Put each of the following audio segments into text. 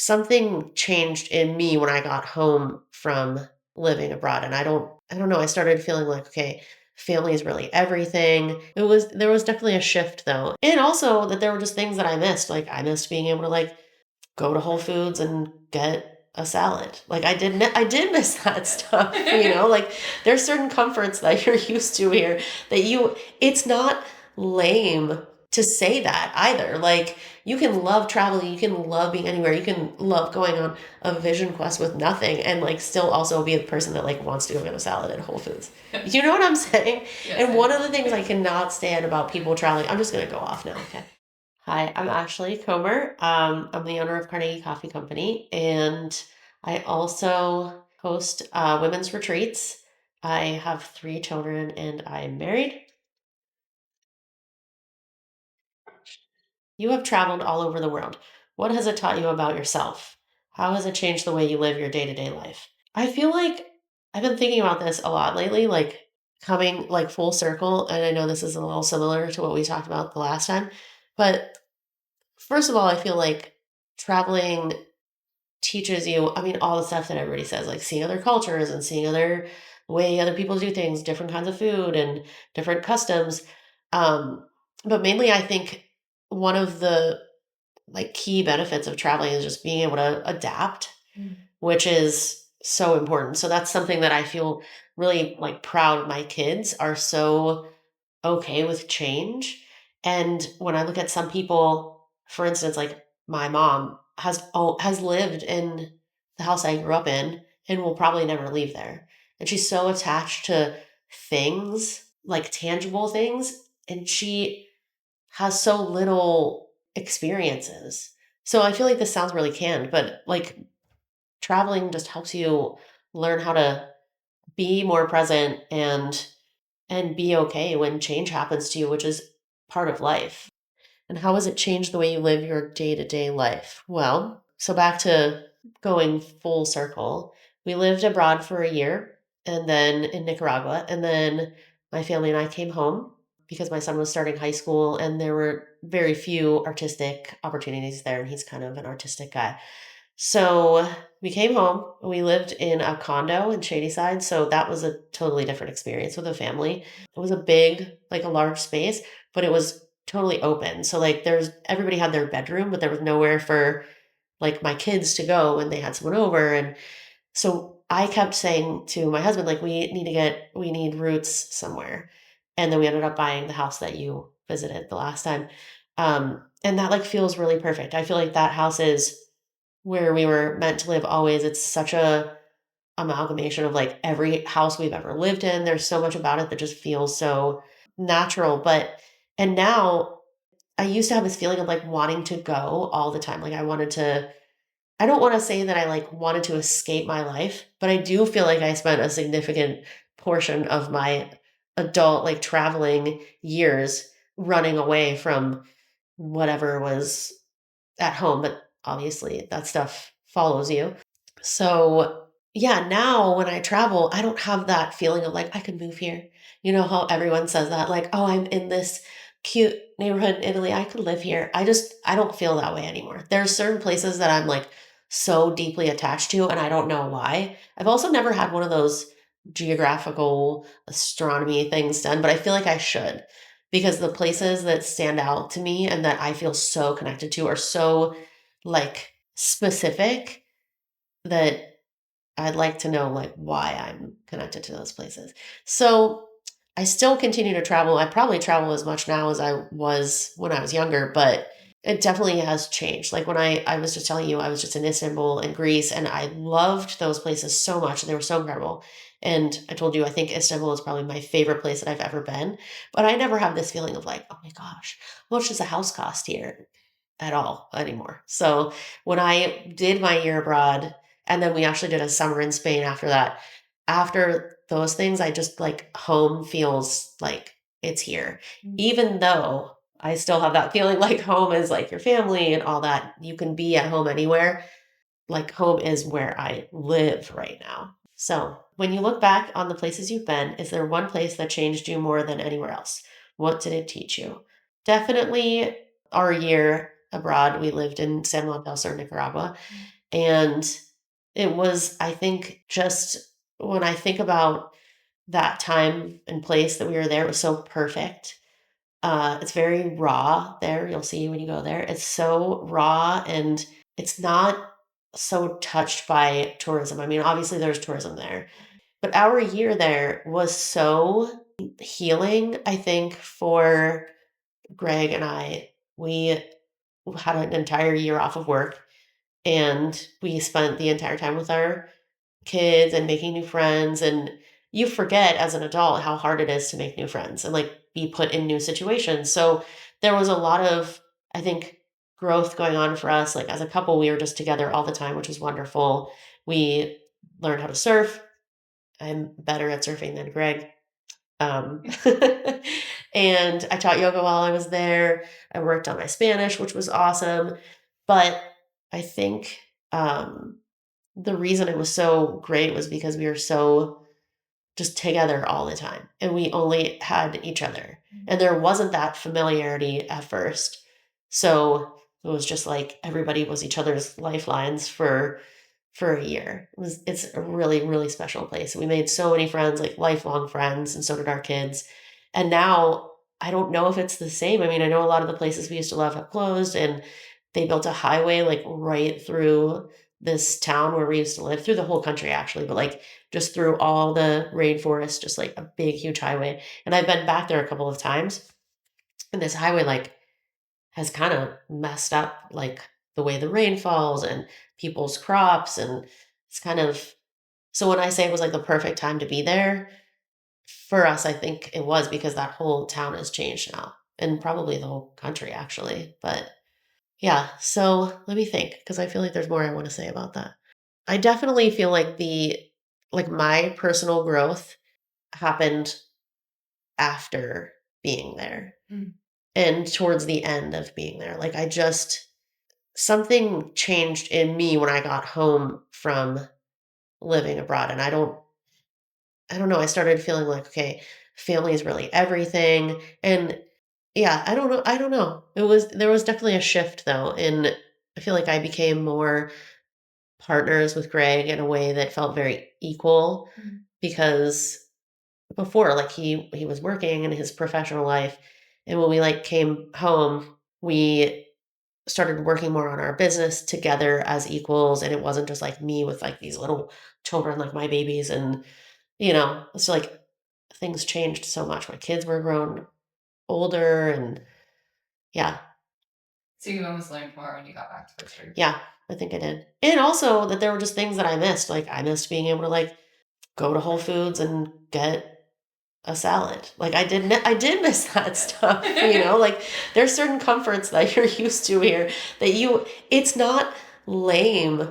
something changed in me when I got home from living abroad, and I don't know, I started feeling like, okay, family is really everything. There was definitely a shift though. And also that there were just things that I missed. Like I missed being able to like go to Whole Foods and get a salad. Like I did miss that stuff, like there's certain comforts that you're used to here that it's not lame to say that either. Like you can love traveling, you can love being anywhere, you can love going on a vision quest with nothing and like still also be the person that like wants to go get a salad at Whole Foods. You know what I'm saying? Yes, And I one know. of the things I cannot stand about people traveling, I'm just gonna go off now, okay? Hi, I'm Ashley Comer. I'm the owner of Carnegie Coffee Company, and I also host women's retreats. I have 3 children, and I'm married. You have traveled all over the world. What has it taught you about yourself? How has it changed the way you live your day to day life? I feel like I've been thinking about this a lot lately, like coming like full circle. And I know this is a little similar to what we talked about the last time, but first of all, I feel like traveling teaches you, I mean, all the stuff that everybody says, like seeing other cultures and seeing other way other people do things, different kinds of food and different customs. Um, but mainly I think one of the like key benefits of traveling is just being able to adapt, which is so important. So that's something that I feel really like proud of. My kids are so okay with change. And when I look at some people, for instance, like my mom has lived in the house I grew up in and will probably never leave there. And she's so attached to things, like tangible things, and she has so little experiences. So I feel like this sounds really canned, but like traveling just helps you learn how to be more present and be okay when change happens to you, which is part of life. And how has it changed the way you live your day to day life? Well, so back to going full circle, we lived abroad for a year and then in Nicaragua. And then my family and I came home because my son was starting high school and there were very few artistic opportunities there. And he's kind of an artistic guy. So we came home. We lived in a condo in Shadyside. So that was a totally different experience with a family. It was a big, like a large space, but it was totally open. So like everybody had their bedroom, but there was nowhere for like my kids to go when they had someone over. And so I kept saying to my husband, like, we need roots somewhere. And then we ended up buying the house that you visited the last time. And that like feels really perfect. I feel like that house is where we were meant to live always. It's such a amalgamation of like every house we've ever lived in. There's so much about it that just feels so natural. And now I used to have this feeling of like wanting to go all the time. Like I don't want to say that I like wanted to escape my life, but I do feel like I spent a significant portion of my adult like traveling years running away from whatever was at home, but obviously that stuff follows you. So, yeah, now when I travel, I don't have that feeling of like, I could move here. You know how everyone says that, like, oh, I'm in this cute neighborhood in Italy. I could live here. I don't feel that way anymore. There are certain places that I'm like so deeply attached to, and I don't know why. I've also never had one of those geographical astronomy things done, but I feel like I should because the places that stand out to me and that I feel so connected to are so like specific that I'd like to know like why I'm connected to those places. So I still continue to travel. I probably travel as much now as I was when I was younger, but it definitely has changed. Like when I was just telling you, I was just in Istanbul and Greece, and I loved those places so much. They were so incredible. And I told you, I think Istanbul is probably my favorite place that I've ever been. But I never have this feeling of like, oh my gosh, how much does a house cost here at all anymore? So when I did my year abroad, and then we actually did a summer in Spain after that. After those things, I just like home feels like it's here. Even though I still have that feeling like home is like your family and all that. You can be at home anywhere. Like home is where I live right now. So when you look back on the places you've been, is there one place that changed you more than anywhere else? What did it teach you? Definitely our year abroad. We lived in San Juan del Sur, Nicaragua. And it was, I think, just when I think about that time and place that we were there, it was so perfect. It's very raw there. You'll see when you go there. It's so raw and it's not so touched by tourism. I mean, obviously there's tourism there, but our year there was so healing, I think, for Greg and I. We had an entire year off of work and we spent the entire time with our kids and making new friends. And you forget as an adult how hard it is to make new friends and like be put in new situations. So there was a lot of, I think, growth going on for us. Like as a couple, we were just together all the time, which was wonderful. We learned how to surf. I'm better at surfing than Greg. Um, and I taught yoga while I was there. I worked on my Spanish, which was awesome. But I think the reason it was so great was because we were so just together all the time and we only had each other. And there wasn't that familiarity at first. So it was just like everybody was each other's lifelines for a year. It's a really, really special place. We made so many friends, like lifelong friends, and so did our kids. And now I don't know if it's the same. I mean, I know a lot of the places we used to love have closed and they built a highway like right through this town where we used to live, through the whole country actually, but like just through all the rainforest, just like a big, huge highway. And I've been back there a couple of times. And this highway like has kind of messed up like the way the rain falls and people's crops. And it's kind of, so when I say it was like the perfect time to be there, for us, I think it was because that whole town has changed now and probably the whole country actually. But yeah, so let me think because I feel like there's more I want to say about that. I definitely feel like like my personal growth happened after being there and towards the end of being there. Like I just, something changed in me when I got home from living abroad. And I don't know, I started feeling like, okay, family is really everything. And yeah, I don't know. There was definitely a shift though. And I feel like I became more partners with Greg in a way that felt very equal because before like he was working in his professional life and when we like came home we started working more on our business together as equals and it wasn't just like me with like these little children like my babies and it's like things changed so much. My kids were grown older and yeah. So you almost learned more when you got back to Costa Rica. Yeah, I think I did. And also that there were just things that I missed. Like I missed being able to like go to Whole Foods and get a salad. Like I did miss that stuff, like there's certain comforts that you're used to here that it's not lame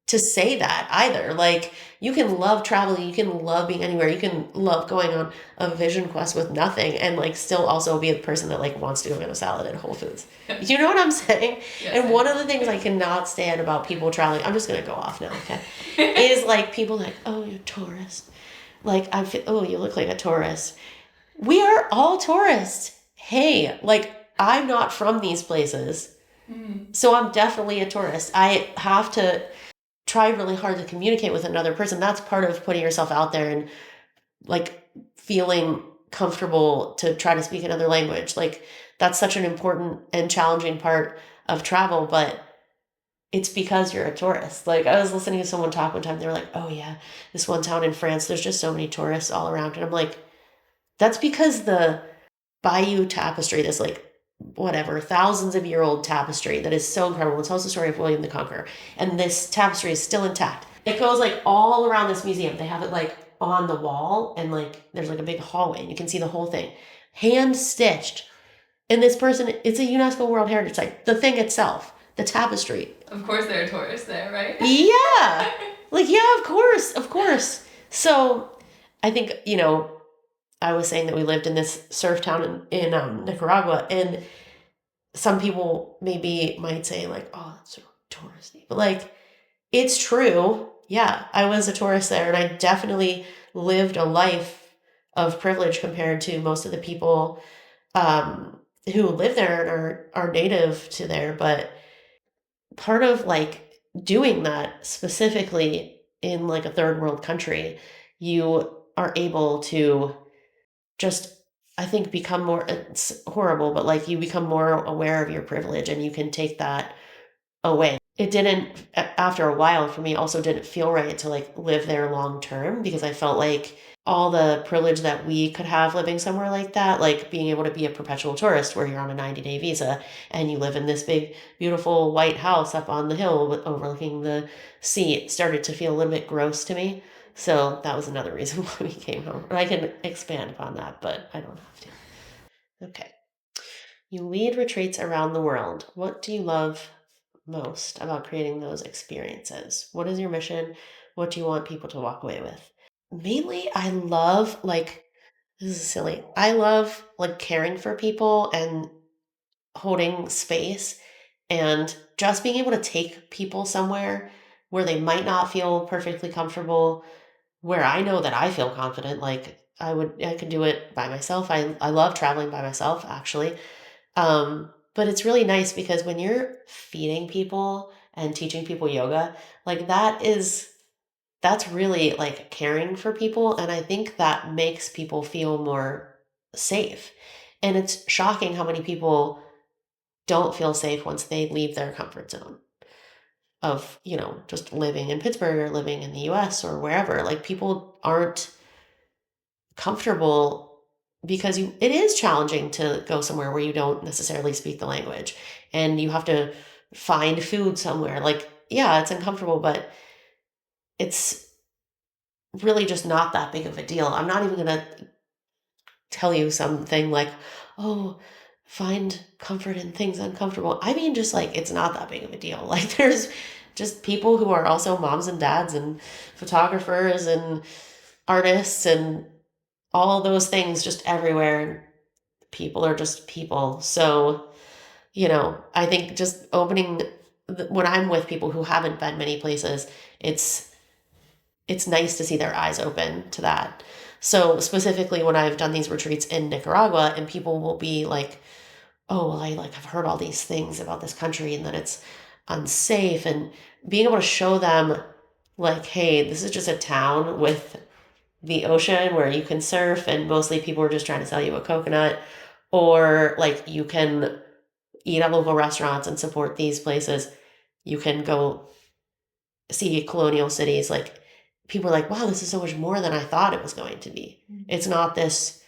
to say that either. Like you can love traveling, you can love being anywhere, you can love going on a vision quest with nothing and like still also be a person that like wants to go get a salad at Whole Foods. You know what I'm saying? Yes, and one of the things I cannot stand about people traveling, I'm just gonna go off now, okay? Is like people like, oh, you're a tourist. Like I feel, oh, you look like a tourist. We are all tourists. Hey, like I'm not from these places. So I'm definitely a tourist. I have to try really hard to communicate with another person. That's part of putting yourself out there and like feeling comfortable to try to speak another language. Like that's such an important and challenging part of travel, but it's because you're a tourist. Like I was listening to someone talk one time, they were like, oh yeah, this one town in France, there's just so many tourists all around. And I'm like, that's because the Bayeux tapestry, this like whatever, thousands of year old tapestry that is so incredible. It tells the story of William the Conqueror. And this tapestry is still intact. It goes like all around this museum. They have it like on the wall and like there's like a big hallway and you can see the whole thing. Hand stitched. And this person, it's a UNESCO World Heritage Site. The thing itself, the tapestry. Of course there are tourists there, right? Yeah. Like, yeah, of course, of course. So I think, I was saying that we lived in this surf town in Nicaragua, and some people maybe might say like, "Oh, that's so touristy," but like, it's true. Yeah, I was a tourist there, and I definitely lived a life of privilege compared to most of the people who live there and are native to there, but part of like doing that specifically in like a third world country, you are able to just, I think, become more, it's horrible, but like you become more aware of your privilege and you can take that away. It didn't, after a while for me, also didn't feel right to like live there long term because I felt like all the privilege that we could have living somewhere like that, like being able to be a perpetual tourist where you're on a 90-day visa and you live in this big, beautiful white house up on the hill overlooking the sea, it started to feel a little bit gross to me. So that was another reason why we came home. And I can expand upon that, but I don't have to. Okay. You lead retreats around the world. What do you love most about creating those experiences? What is your mission? What do you want people to walk away with? Mainly, I love like, this is silly. I love like caring for people and holding space and just being able to take people somewhere where they might not feel perfectly comfortable, where I know that I feel confident. Like I could do it by myself. I love traveling by myself actually. But it's really nice because when you're feeding people and teaching people yoga, like that's really like caring for people. And I think that makes people feel more safe. And it's shocking how many people don't feel safe once they leave their comfort zone of, just living in Pittsburgh or living in the US or wherever. Like people aren't comfortable because it is challenging to go somewhere where you don't necessarily speak the language and you have to find food somewhere. Like, yeah, it's uncomfortable, but it's really just not that big of a deal. I'm not even going to tell you something like, oh, find comfort in things uncomfortable. I mean, just like, it's not that big of a deal. Like, there's just people who are also moms and dads and photographers and artists and all those things just everywhere. People are just people. So, I think just opening, when I'm with people who haven't been many places, it's nice to see their eyes open to that. So specifically when I've done these retreats in Nicaragua and people will be like, oh, well, I've heard all these things about this country and that it's unsafe, and being able to show them like, hey, this is just a town with the ocean where you can surf and mostly people are just trying to sell you a coconut, or like you can eat at local restaurants and support these places. You can go see colonial cities. Like people are like, wow, this is so much more than I thought it was going to be. It's not this,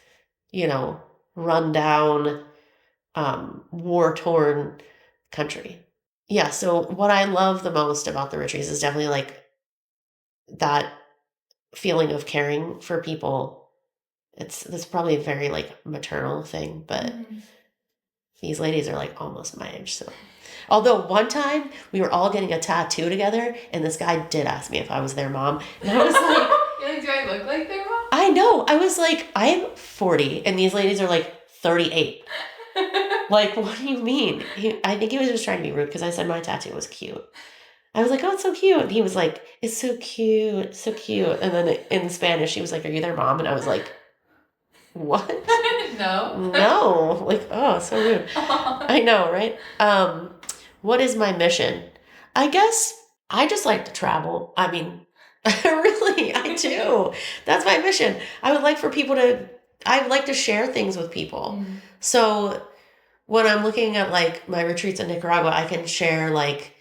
run down, war torn country. Yeah. So what I love the most about the retreats is definitely like that feeling of caring for people. That's probably a very like maternal thing, but these ladies are like almost my age. So, although one time we were all getting a tattoo together, and this guy did ask me if I was their mom, and I was like, You're like, do I look like their mom? I know. I was like, I'm 40, and these ladies are like 38. Like, what do you mean? I think he was just trying to be rude because I said my tattoo was cute. I was like, oh, it's so cute. And he was like, it's so cute, so cute. And then in Spanish, he was like, are you their mom? And I was like, what? No. No. Like, oh, so rude. I know, right? What is my mission? I guess I just like to travel. I mean, really, I do. That's my mission. I would like for people I'd like to share things with people. So when I'm looking at like my retreats in Nicaragua, I can share like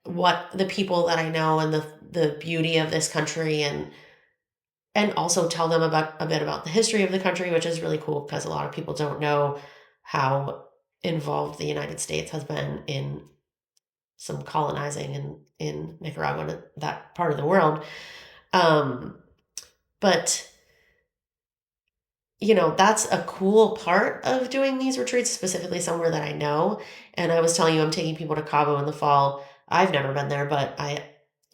what the people that I know and the beauty of this country, and also tell them about a bit about the history of the country, which is really cool because a lot of people don't know how involved the United States has been in some colonizing in Nicaragua and that part of the world. Um, but that's a cool part of doing these retreats, specifically somewhere that I know. And I was telling you, I'm taking people to Cabo in the fall. I've never been there, but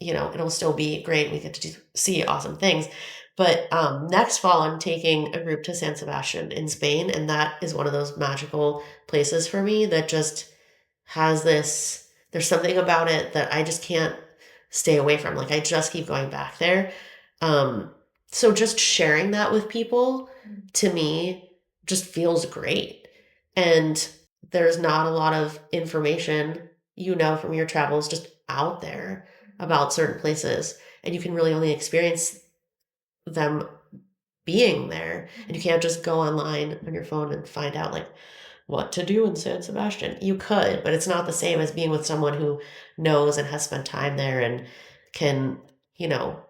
it'll still be great. We get to see awesome things. But next fall, I'm taking a group to San Sebastian in Spain. And that is one of those magical places for me that just has there's something about it that I just can't stay away from. Like I just keep going back there. So just sharing that with people to me just feels great. And there's not a lot of information, from your travels just out there about certain places. And you can really only experience them being there. And you can't just go online on your phone and find out like what to do in San Sebastian. You could, but it's not the same as being with someone who knows and has spent time there and can, you know,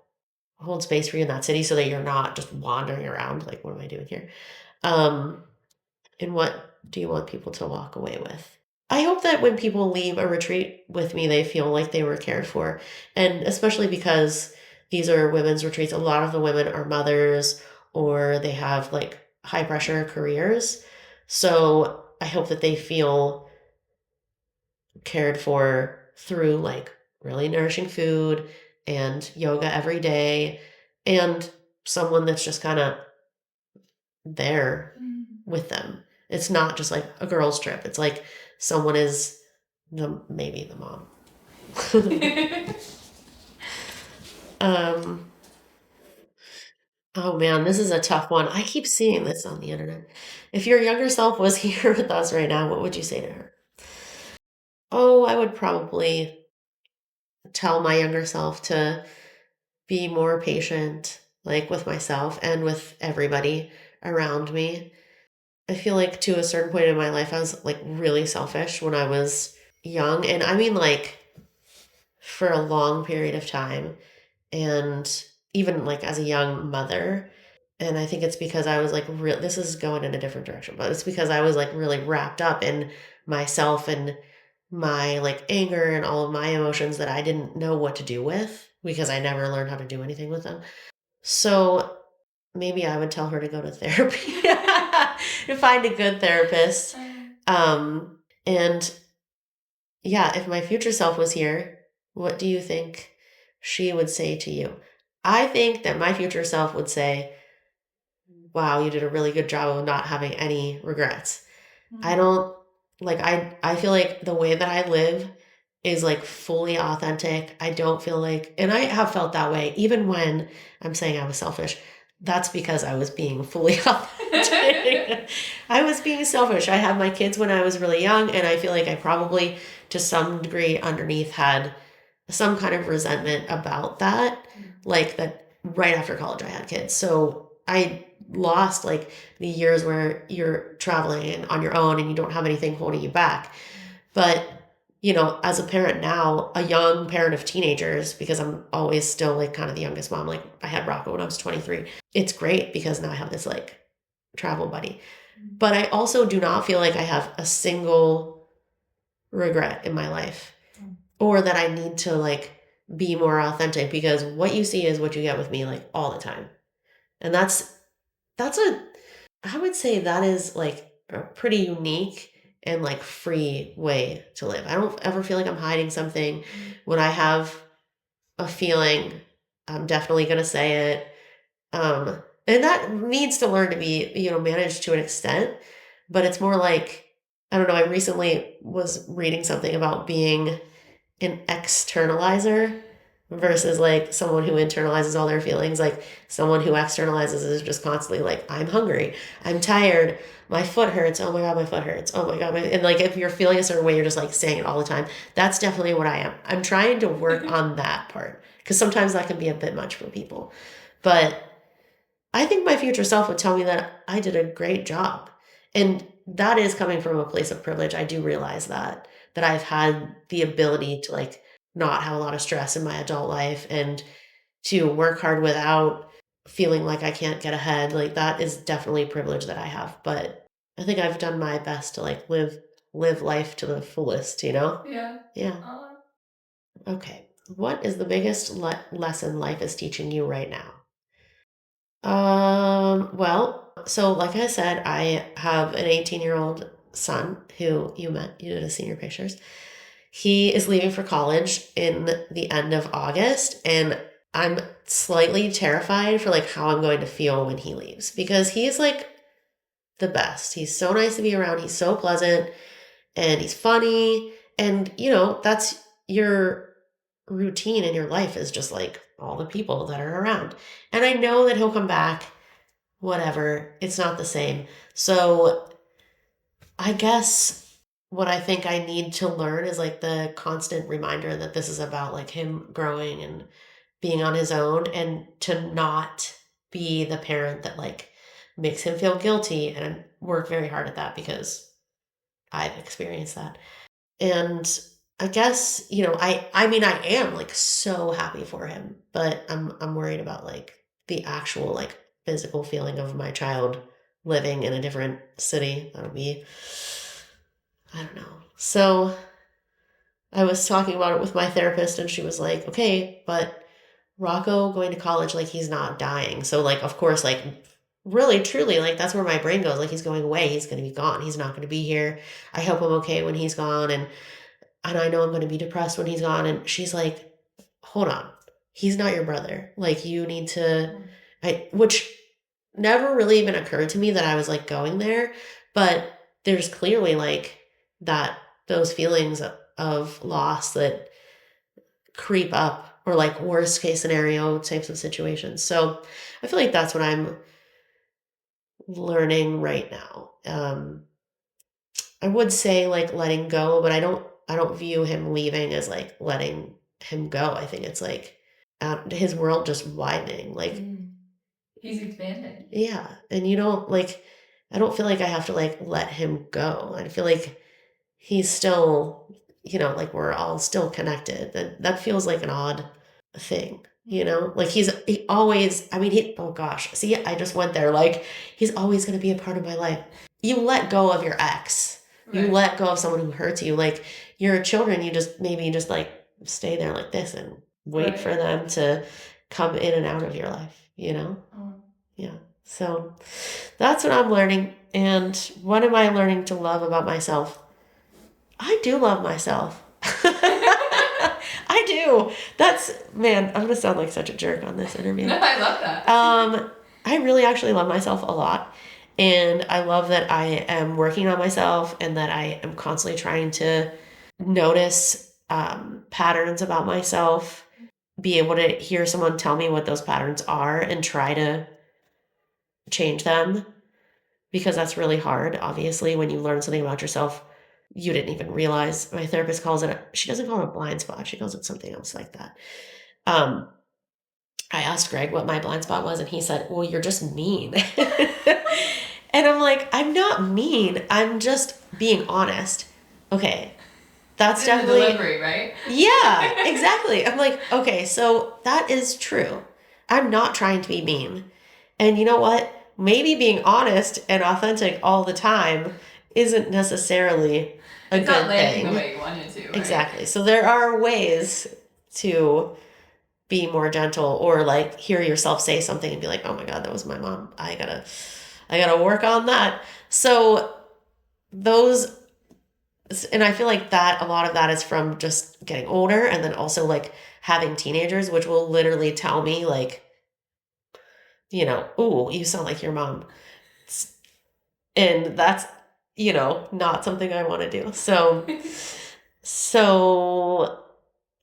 hold space for you in that city so that you're not just wandering around like, what am I doing here? Um, and what do you want people to walk away with? I hope that when people leave a retreat with me, they feel like they were cared for. And especially because these are women's retreats, a lot of the women are mothers or they have like high pressure careers. So I hope that they feel cared for through like really nourishing food and yoga every day and someone that's just kind of there with them. It's not just like a girls' trip. It's like someone is maybe the mom. um, oh man, this is a tough one. I keep seeing this on the internet. If your younger self was here with us right now, what would you say to her? Oh, I would probably tell my younger self to be more patient, like with myself and with everybody around me. I feel like to a certain point in my life, I was like really selfish when I was young. And I mean, like for a long period of time. And even like as a young mother. And I think it's because I was like, this is going in a different direction, but it's because I was like really wrapped up in myself and my like anger and all of my emotions that I didn't know what to do with because I never learned how to do anything with them. So maybe I would tell her to go to therapy to find a good therapist. And yeah, if my future self was here, what do you think she would say to you? I think that my future self would say, wow, you did a really good job of not having any regrets. I don't I feel like the way that I live is like fully authentic. I don't feel like, and I have felt that way even when I'm saying I was selfish. That's because I was being fully authentic. I was being selfish. I had my kids when I was really young, and I feel like I probably, to some degree, underneath had some kind of resentment about that. Like that right after college, I had kids. So I lost like the years where you're traveling on your own and you don't have anything holding you back. But, as a parent now, a young parent of teenagers, because I'm always still like kind of the youngest mom, like I had Rocco when I was 23. It's great because now I have this like travel buddy. But I also do not feel like I have a single regret in my life or that I need to like be more authentic because what you see is what you get with me like all the time. And that's I would say that is like a pretty unique and like free way to live. I don't ever feel like I'm hiding something. When I have a feeling, I'm definitely going to say it. And that needs to learn to be, managed to an extent, but it's more like, I don't know. I recently was reading something about being an externalizer versus like someone who internalizes all their feelings. Like someone who externalizes is just constantly like, I'm hungry, I'm tired, my foot hurts, oh my god, my foot hurts, oh my god, and like if you're feeling a certain way, you're just like saying it all the time. That's definitely what I am. I'm trying to work on that part because sometimes that can be a bit much for people. But I think my future self would tell me that I did a great job. And that is coming from a place of privilege. I do realize that I've had the ability to like not have a lot of stress in my adult life and to work hard without feeling like I can't get ahead. Like that is definitely a privilege that I have. But I think I've done my best to like live life to the fullest, you know? Yeah. Yeah. Okay. What is the biggest lesson life is teaching you right now? Well, so like I said, I have an 18-year-old son who you met, you did his senior pictures. He is leaving for college in the end of August, and I'm slightly terrified for like how I'm going to feel when he leaves because he's like the best. He's so nice to be around. He's so pleasant and he's funny. And that's your routine in your life is just like all the people that are around. And I know that he'll come back whatever. It's not the same. So I guess what I think I need to learn is like the constant reminder that this is about like him growing and being on his own, and to not be the parent that like makes him feel guilty, and I work very hard at that because I've experienced that. And I guess, I mean I am like so happy for him, but I'm worried about like the actual like physical feeling of my child living in a different city. That'll be, I don't know. So I was talking about it with my therapist, and she was like, okay, but Rocco going to college, like he's not dying. So like, of course, like really, truly, like that's where my brain goes. Like he's going away. He's going to be gone. He's not going to be here. I hope I'm okay when he's gone. And I know I'm going to be depressed when he's gone. And she's like, hold on. He's not your brother. Like you need to, which never really even occurred to me that I was like going there, but there's clearly like that, those feelings of loss that creep up, or like worst case scenario types of situations. So I feel like that's what I'm learning right now. I would say like letting go, but I don't view him leaving as like letting him go. I think it's like his world just widening. Like he's expanding. Yeah, and you don't like. I don't feel like I have to like let him go. I feel like he's still, like we're all still connected. That feels like an odd thing. Like he always. I mean, oh gosh, see, I just went there. Like he's always going to be a part of my life. You let go of your ex. You Right. let go of someone who hurts you. Like your children, you just maybe just like stay there like this and wait Right. for them to come in and out of your life. Oh. Yeah. So that's what I'm learning. And what am I learning to love about myself? I do love myself. I do. Man, I'm going to sound like such a jerk on this interview. No, I love that. I really actually love myself a lot. And I love that I am working on myself, and that I am constantly trying to notice patterns about myself, be able to hear someone tell me what those patterns are, and try to change them, because that's really hard. Obviously, when you learn something about yourself you didn't even realize. My therapist calls it, she doesn't call it a blind spot. She calls it something else like that. Um, I asked Greg what my blind spot was, and he said, well, you're just mean. And I'm like, I'm not mean. I'm just being honest. Okay. That's in definitely the delivery, right? Yeah, exactly. I'm like, okay, so that is true. I'm not trying to be mean. And you know what? Maybe being honest and authentic all the time isn't necessarily a it's good not landing thing. the way you want it to, right? Exactly. So there are ways to be more gentle, or like hear yourself say something and be like, "Oh my god, that was my mom. I got to work on that." So those, and I feel like that a lot of that is from just getting older, and then also like having teenagers, which will literally tell me like, "Ooh, you sound like your mom." And that's, not something I want to do. So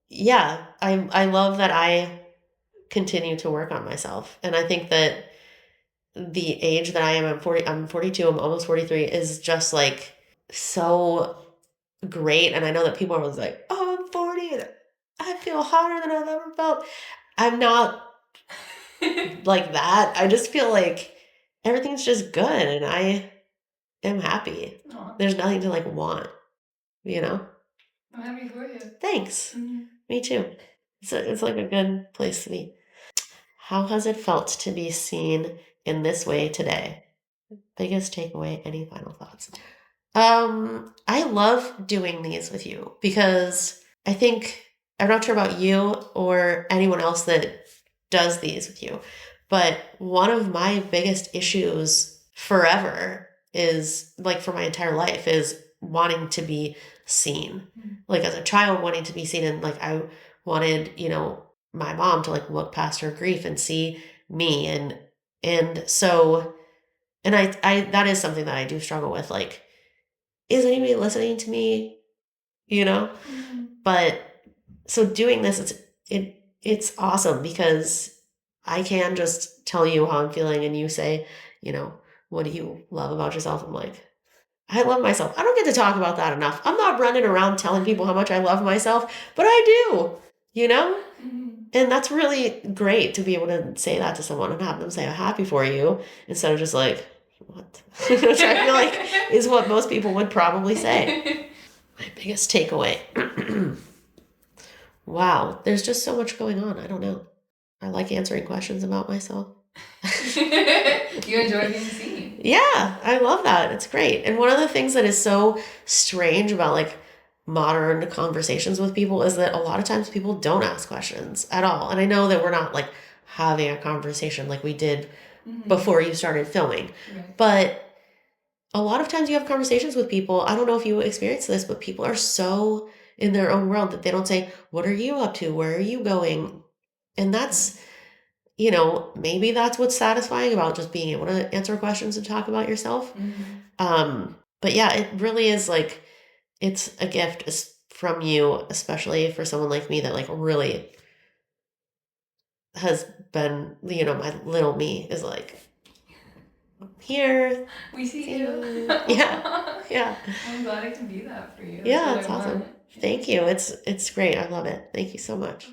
yeah, I love that I continue to work on myself. And I think that the age that I am, I'm 42, I'm almost 43, is just like so great. And I know that people are always like, oh, I'm 40 and I feel hotter than I've ever felt. I'm not like that. I just feel like everything's just good, and I am happy. Aw. There's nothing to like want, you know? I'm happy for you. Thanks. Mm-hmm. Me too. It's like a good place to be. How has it felt to be seen in this way today? Biggest takeaway, any final thoughts? I love doing these with you because I think, I'm not sure about you or anyone else that does these with you, but one of my biggest issues forever is, like, for my entire life, is wanting to be seen. Like as a child, wanting to be seen, and like I wanted, my mom to like look past her grief and see me, and so, and I that is something that I do struggle with. Like, is anybody listening to me? But so doing this, it's awesome because I can just tell you how I'm feeling, and you say, what do you love about yourself? I'm like, I love myself. I don't get to talk about that enough. I'm not running around telling people how much I love myself, but I do, you know? Mhm. And that's really great to be able to say that to someone and have them say, I'm happy for you, instead of just like, what? Which I feel like is what most people would probably say. My biggest takeaway. Wow, there's just so much going on. I don't know. I like answering questions about myself. You enjoy being seen. Yeah, I love that. It's great. And one of the things that is so strange about like modern conversations with people is that a lot of times people don't ask questions at all. And I know that we're not like having a conversation like we did Mhm. before you started filming, Right. but a lot of times you have conversations with people. I don't know if you experience this, but people are so in their own world that they don't say, what are you up to? Where are you going? And Right. that's, maybe that's what's satisfying about just being able to answer questions and talk about yourself. Mhm. But yeah, it really is like, it's a gift from you, especially for someone like me that like really has been, my little me is like, here, We see see you. you. Yeah. Yeah. I'm glad I can be that for you. That's Yeah, really it's awesome. fun. Thank you. It's great. I love it. Thank you so much.